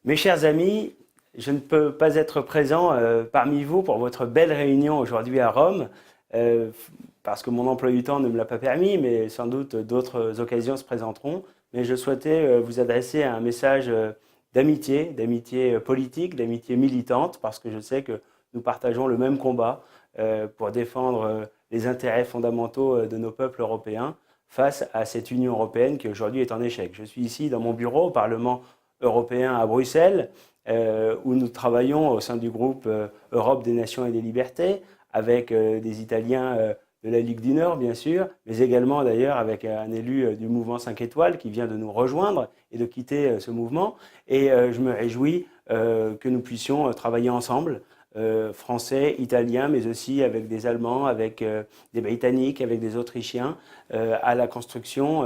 Mes chers amis, je ne peux pas être présent parmi vous pour votre belle réunion aujourd'hui à Rome, euh, parce que mon emploi du temps ne me l'a pas permis, mais sans doute d'autres occasions se présenteront. Mais je souhaitais vous adresser un message d'amitié politique, d'amitié militante, parce que je sais que nous partageons le même combat pour défendre les intérêts fondamentaux de nos peuples européens face à cette Union européenne qui aujourd'hui est en échec. Je suis ici dans mon bureau au Parlement européen à Bruxelles, où nous travaillons au sein du groupe Europe des Nations et des Libertés, avec des Italiens de la Ligue du Nord, bien sûr, mais également d'ailleurs avec un élu du mouvement 5 étoiles qui vient de nous rejoindre et de quitter ce mouvement. Et je me réjouis que nous puissions travailler ensemble, français, italiens, mais aussi avec des Allemands, avec des Britanniques, avec des Autrichiens, à la construction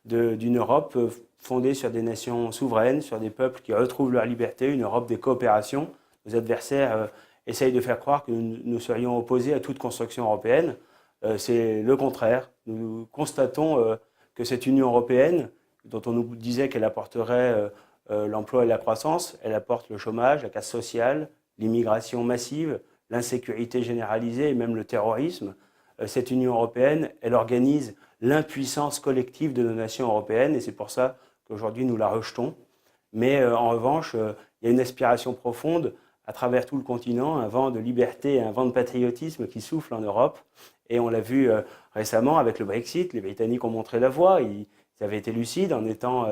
d'une Europe fondée sur des nations souveraines, sur des peuples qui retrouvent leur liberté, une Europe des coopérations. Nos adversaires essayent de faire croire que nous serions opposés à toute construction européenne. C'est le contraire. Nous constatons que cette Union européenne, dont on nous disait qu'elle apporterait l'emploi et la croissance, elle apporte le chômage, la casse sociale, l'immigration massive, l'insécurité généralisée et même le terrorisme. Cette Union européenne, elle organise l'impuissance collective de nos nations européennes et c'est pour ça qu'aujourd'hui nous la rejetons. Mais en revanche, il y a une aspiration profonde à travers tout le continent, un vent de liberté, un vent de patriotisme qui souffle en Europe. Et on l'a vu récemment avec le Brexit, les Britanniques ont montré la voie, ils avaient été lucides en n'étant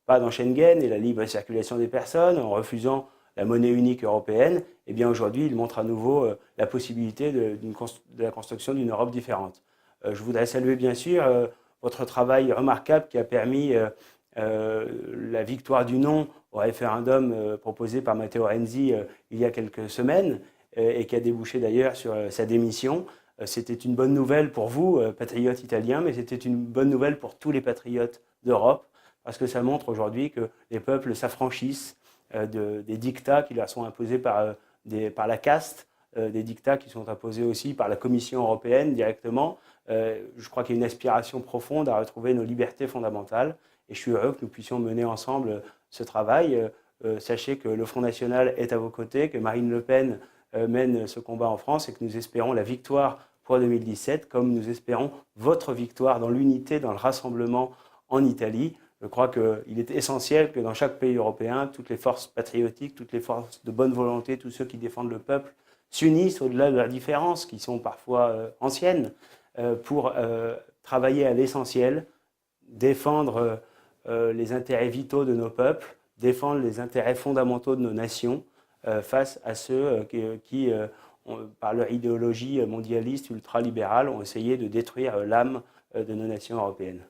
pas dans Schengen et la libre circulation des personnes, en refusant la monnaie unique européenne. Et bien aujourd'hui, ils montrent à nouveau la possibilité de la construction d'une Europe différente. Je voudrais saluer bien sûr votre travail remarquable qui a permis la victoire du non au référendum proposé par Matteo Renzi il y a quelques semaines et qui a débouché d'ailleurs sur sa démission. C'était une bonne nouvelle pour vous, patriotes italiens, mais c'était une bonne nouvelle pour tous les patriotes d'Europe, parce que ça montre aujourd'hui que les peuples s'affranchissent des dictats qui leur sont imposés par la caste, des dictats qui sont imposés aussi par la Commission européenne directement. Je crois qu'il y a une aspiration profonde à retrouver nos libertés fondamentales. Et je suis heureux que nous puissions mener ensemble ce travail. Sachez que le Front National est à vos côtés, que Marine Le Pen mène ce combat en France et que nous espérons la victoire pour 2017, comme nous espérons votre victoire dans l'unité, dans le rassemblement en Italie. Je crois qu'il est essentiel que dans chaque pays européen, toutes les forces patriotiques, toutes les forces de bonne volonté, tous ceux qui défendent le peuple, s'unissent au-delà de leurs différences, qui sont parfois anciennes, pour travailler à l'essentiel, défendre les intérêts vitaux de nos peuples, défendre les intérêts fondamentaux de nos nations face à ceux qui par leur idéologie mondialiste ultralibérale, ont essayé de détruire l'âme de nos nations européennes.